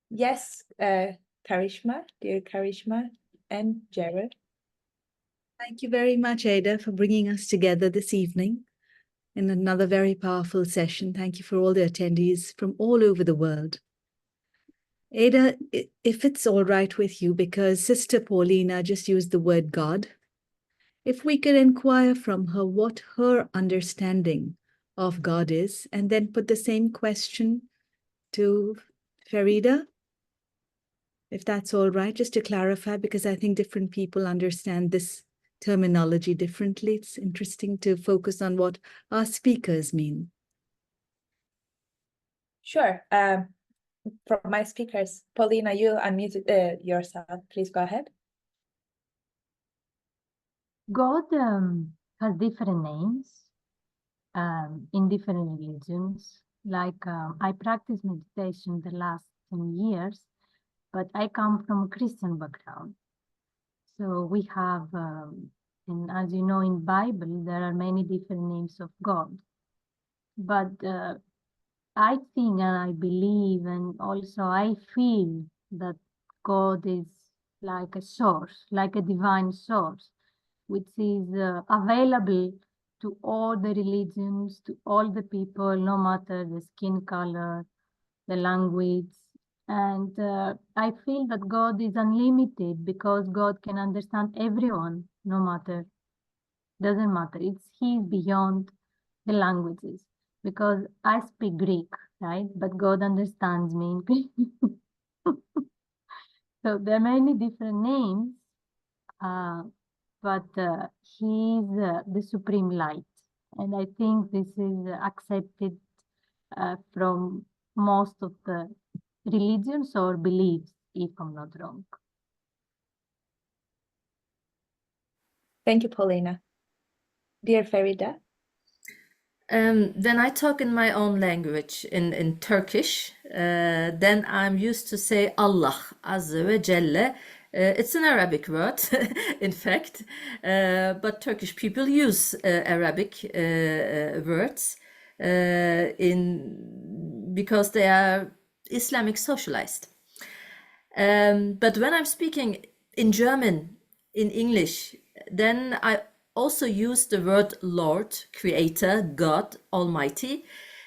Yes, Karishma, dear Karishma, and Jared. Thank you very much, Ada, for bringing us together this evening in another very powerful session. Thank you for all the attendees from all over the world. Ada, if it's all right with you, because Sister Polina just used the word God, if we could inquire from her what her understanding of God is, and then put the same question to Feride, if that's all right, just to clarify, because I think different people understand this terminology differently. It's interesting to focus on what our speakers mean. Sure. From my speakers, Polina, you unmuted yourself. Please go ahead. God has different names in different religions. Like I practice meditation the last 10 years, but I come from a Christian background. So we have, and as you know, in Bible, there are many different names of God. But I think and I believe and also I feel that God is like a source, like a divine source, which is available to all the religions, to all the people, no matter the skin color, the language. And I feel that God is unlimited because God can understand everyone, no matter, doesn't matter. He is beyond the languages because I speak Greek, right? But God understands me in Greek. So there are many different names, but He is the supreme light. And I think this is accepted from most of the religions or beliefs, if I'm not wrong. Thank you, Polina. Dear Feride. When I talk in my own language, in Turkish, then I'm used to say Allah, Azze ve Celle. It's an Arabic word, in fact, but Turkish people use Arabic words because they are Islamic socialized. But when I'm speaking in German, in English, then I also use the word Lord, Creator, God, Almighty.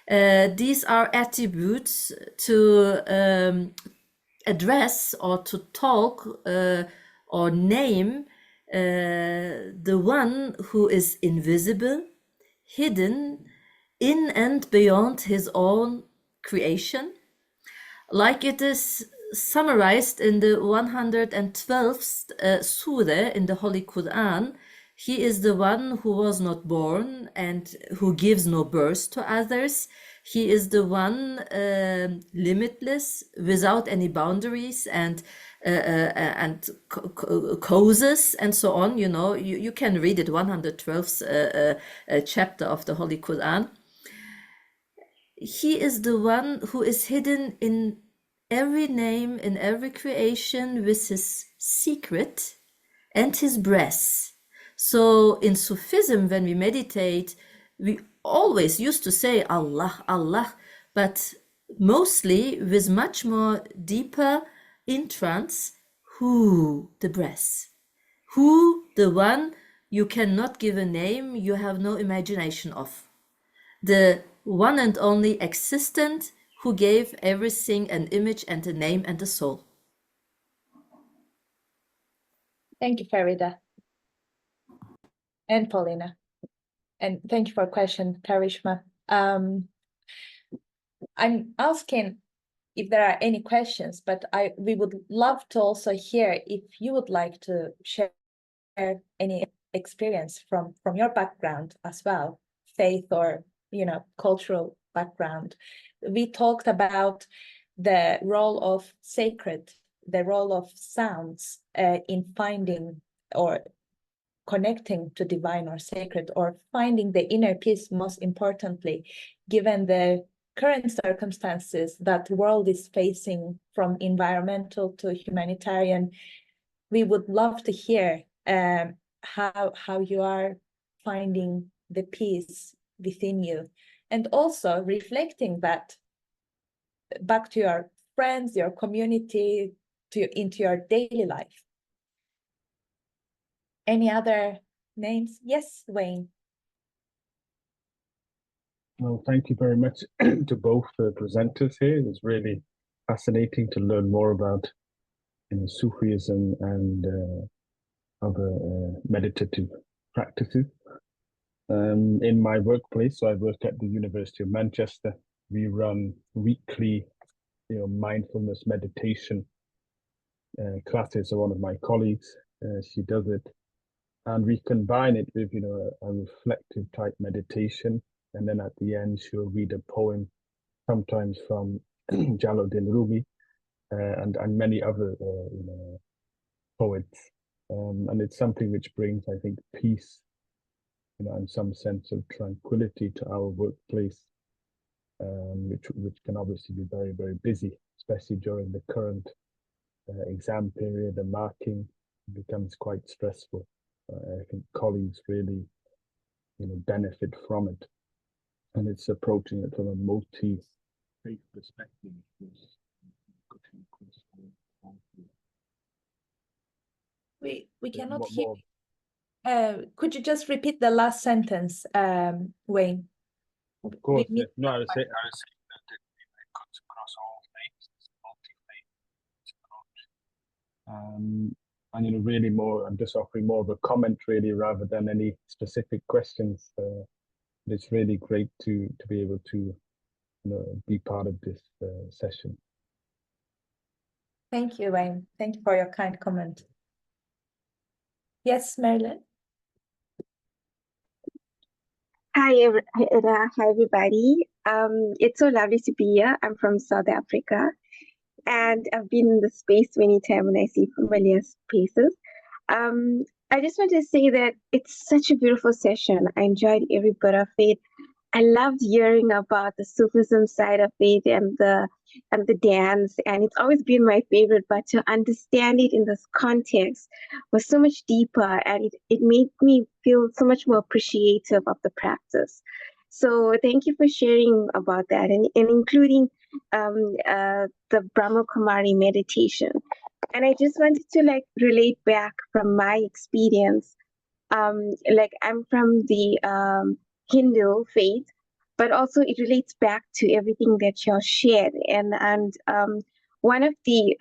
These are attributes to address or to talk or name the one who is invisible, hidden in and beyond his own creation, like it is summarized in the 112th surah in the Holy Quran. He is the one who was not born and who gives no birth to others. He is the one limitless, without any boundaries and causes and so on. You know, you can read it, 112th chapter of the Holy Quran. He is the one who is hidden in every name, in every creation, with his secret and his breath. So in Sufism, when we meditate, we always used to say Allah, Allah, but mostly with much more deeper entrance, who, the breath, who, the one you cannot give a name, you have no imagination of, the one and only existent who gave everything an image and a name and a soul. Thank you, Feride and Polina. And thank you for a question, Karishma. I'm asking if there are any questions, but we would love to also hear if you would like to share any experience from your background as well, faith or cultural background. We talked about the role of sacred, the role of sounds in finding or connecting to divine or sacred, or finding the inner peace, most importantly, given the current circumstances that the world is facing, from environmental to humanitarian. We would love to hear how you are finding the peace within you, and also reflecting that back to your friends, your community, into your daily life. Any other names? Yes, Wayne. Well, thank you very much to both presenters here. It was really fascinating to learn more about Sufism and other meditative practices. In my workplace, so I work at the University of Manchester, we run weekly mindfulness meditation classes. So one of my colleagues, she does it. And we combine it with, a reflective type meditation. And then at the end, she'll read a poem, sometimes from Jalaluddin Rumi and many other, poets. And it's something which brings, I think, peace, and some sense of tranquility to our workplace, which can obviously be very, very busy, especially during the current exam period. The marking becomes quite stressful. I think colleagues really, benefit from it, and it's approaching it from a multi-faith perspective. We cannot hear. Could you just repeat the last sentence, Wayne? Of course. No, I was saying that it cuts across all faiths, it's a multi-faith approach. And really I'm just offering more of a comment really, rather than any specific questions. It's really great to be able to be part of this session. Thank you, Wayne. Thank you for your kind comment. Yes, Marilyn. Hi, Eda. Hi, everybody. It's so lovely to be here. I'm from South Africa, and I've been in the space many times when I see familiar spaces. I just want to say that it's such a beautiful session. I enjoyed every bit of it. I loved hearing about the Sufism side of it and the dance, and it's always been my favorite. But to understand it in this context was so much deeper, and it made me feel so much more appreciative of the practice. So thank you for sharing about that, and I'm the Brahma Kumari meditation. And I just wanted to relate back from my experience. I'm from the Hindu faith, but also it relates back to everything that y'all shared. And one of the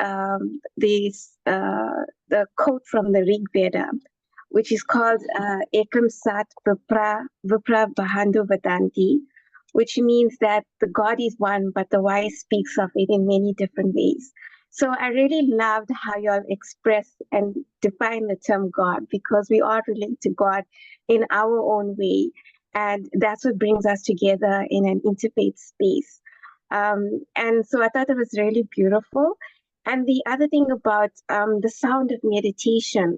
quote from the Rig Veda, which is called Ekam Sat Vipra Bahandu Vadanti, which means that the God is one, but the wise speaks of it in many different ways. So I really loved how y'all express and define the term God, because we all relate to God in our own way. And that's what brings us together in an interfaith space. And so I thought it was really beautiful. And the other thing about the sound of meditation,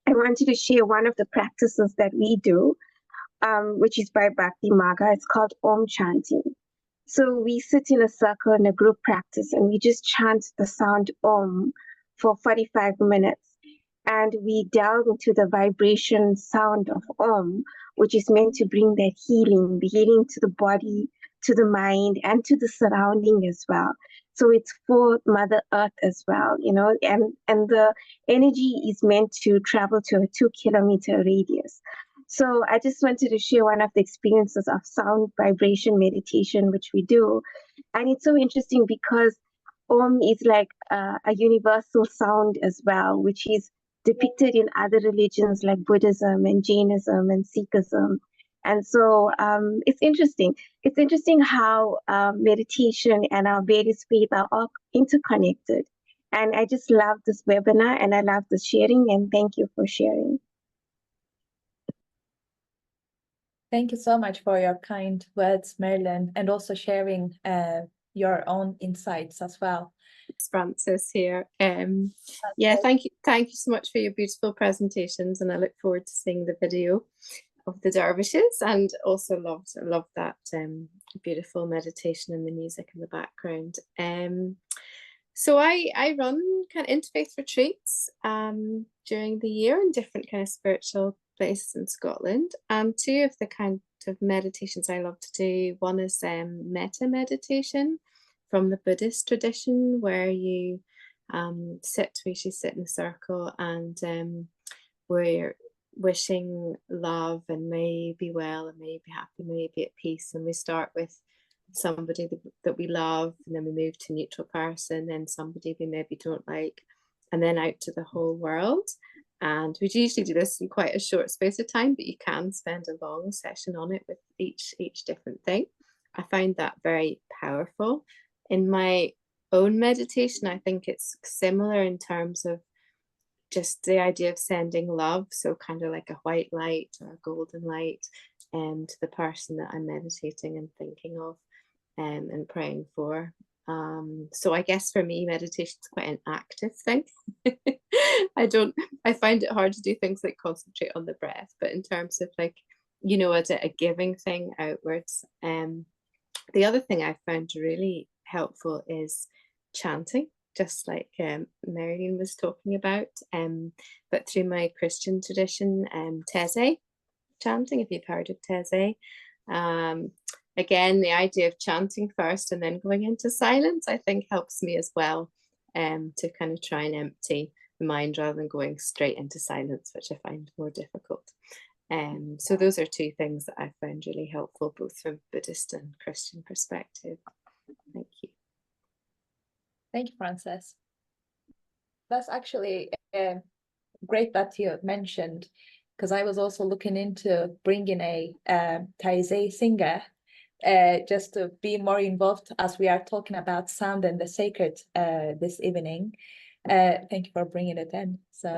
I wanted to share one of the practices that we do, which is by Bhakti Marga. It's called Om chanting. So we sit in a circle in a group practice and we just chant the sound Om for 45 minutes. And we delve into the vibration sound of Om, which is meant to bring that healing, the healing to the body, to the mind, and to the surrounding as well. So it's for Mother Earth as well, you know, and the energy is meant to travel to a 2-kilometer radius. So I just wanted to share one of the experiences of sound vibration meditation, which we do. And it's so interesting because Om is like a universal sound as well, which is depicted in other religions like Buddhism and Jainism and Sikhism. And so it's interesting. It's interesting how meditation and our various faiths are all interconnected. And I just love this webinar and I love the sharing, and thank you for sharing. Thank you so much for your kind words, Marilyn, and also sharing your own insights as well. It's Frances here. Yeah, thank you so much for your beautiful presentations, and I look forward to seeing the video of the dervishes, and also love that beautiful meditation and the music in the background. So I run kind of interfaith retreats during the year in different kind of spiritual places in Scotland. And two of the kind of meditations I love to do, one is metta meditation from the Buddhist tradition, where you we sit in a circle and we're wishing love and may be well and may be happy, may be at peace. And we start with somebody that we love, and then we move to neutral person, then somebody we maybe don't like, and then out to the whole world. And we usually do this in quite a short space of time, but you can spend a long session on it with each different thing. I find that very powerful. In my own meditation, I think it's similar in terms of just the idea of sending love, so kind of like a white light or a golden light to the person that I'm meditating and thinking of and praying for. So I guess for me, meditation is quite an active thing. I find it hard to do things like concentrate on the breath, but in terms of like, you know, a giving thing outwards. The other thing I found really helpful is chanting, just like Marilyn was talking about, but through my Christian tradition, Teze chanting, if you've heard of Teze. Again, the idea of chanting first and then going into silence, I think helps me as well, to kind of try and empty the mind rather than going straight into silence, which I find more difficult. So those are two things that I found really helpful, both from Buddhist and Christian perspective. Thank you. Thank you, Frances. That's actually great that you mentioned, because I was also looking into bringing a Taizé singer just to be more involved as we are talking about sound and the sacred this evening. Thank you for bringing it in. So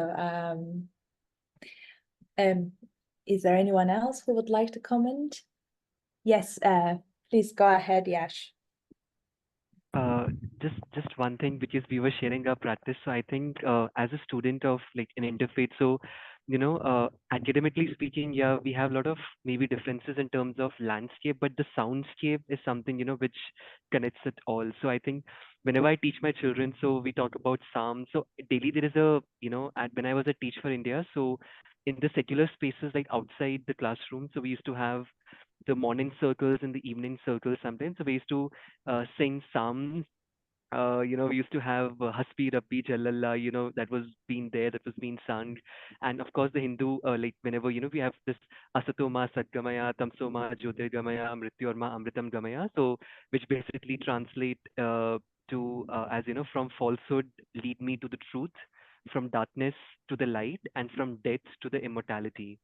is there anyone else who would like to comment? Yes, please go ahead, Yash. Just one thing, because we were sharing our practice. So I think as a student of like an interfaith, so academically speaking, yeah, we have a lot of maybe differences in terms of landscape, but the soundscape is something which connects it all. So I think whenever I teach my children, so we talk about psalms. So daily there is a when I was a teacher for India, so in the secular spaces like outside the classroom, so we used to have the morning circles and the evening circles sometimes. So we used to sing psalms. We used to have Hasbi Rabbi Jallallah, that was being there, that was being sung. And of course, the Hindu, like whenever, we have this Asatoma Satgamaya, Tamsoma Jyotirgamaya, Mrityorma Amritam Gamaya. So, which basically translate to, as from falsehood, lead me to the truth, from darkness to the light, and from death to the immortality.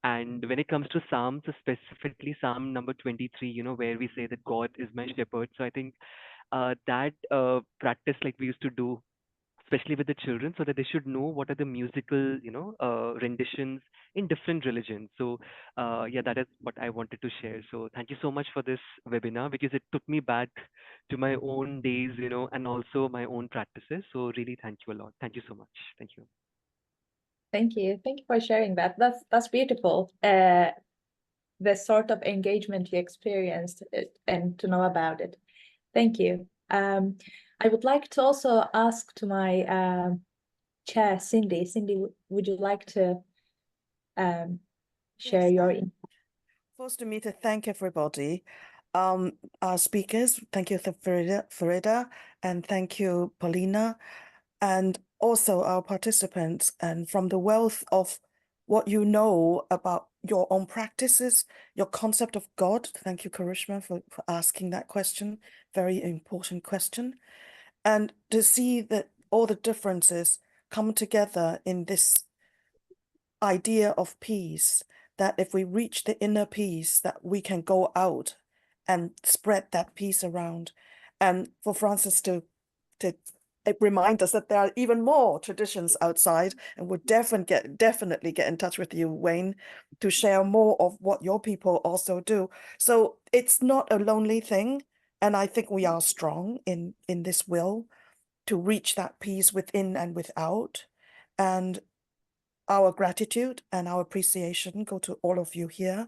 And when it comes to Psalms, specifically Psalm number 23, where we say that God is my shepherd. So I think that practice like we used to do especially with the children, so that they should know what are the musical, renditions in different religions. So, yeah, that is what I wanted to share. So, thank you so much for this webinar, because it took me back to my own days, and also my own practices. So, really, thank you a lot. Thank you so much. Thank you. Thank you. Thank you for sharing that. That's beautiful. The sort of engagement you experienced and to know about it. Thank you. I would like to also ask to my chair, Cindy. Cindy, would you like to share Yes, your first, me to thank everybody. Our speakers, thank you to Feride, and thank you, Polina, and also our participants. And from the wealth of what you know about your own practices, your concept of God, thank you, Karishma, for asking that question, very important question. And to see that all the differences come together in this idea of peace, that if we reach the inner peace, that we can go out and spread that peace around. And for Francis to remind us that there are even more traditions outside, and we'll definitely get in touch with you, Wayne, to share more of what your people also do. So it's not a lonely thing, and I think we are strong in this will to reach that peace within and without. And our gratitude and our appreciation go to all of you here,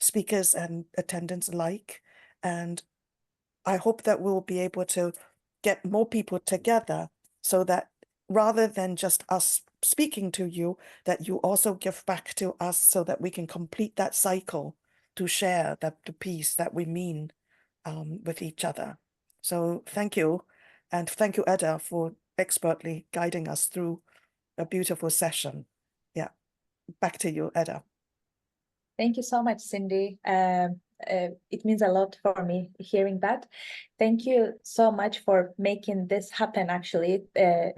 speakers and attendants alike. And I hope that we'll be able to get more people together, so that rather than just us speaking to you, that you also give back to us, so that we can complete that cycle to share the peace that we mean with each other. So thank you. And thank you, Edda, for expertly guiding us through a beautiful session. Yeah. Back to you, Edda. Thank you so much, Cindy. It means a lot for me hearing that. Thank you so much for making this happen, actually.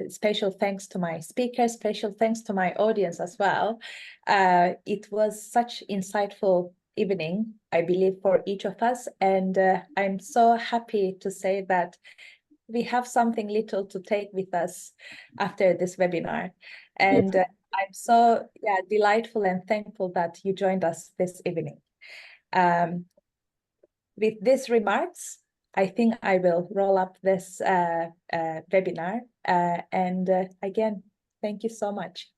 Special thanks to my speakers, special thanks to my audience as well. It was such insightful evening, I believe, for each of us. And I'm so happy to say that we have something little to take with us after this webinar. And I'm so delightful and thankful that you joined us this evening. With these remarks, I think I will roll up this webinar. And again, thank you so much.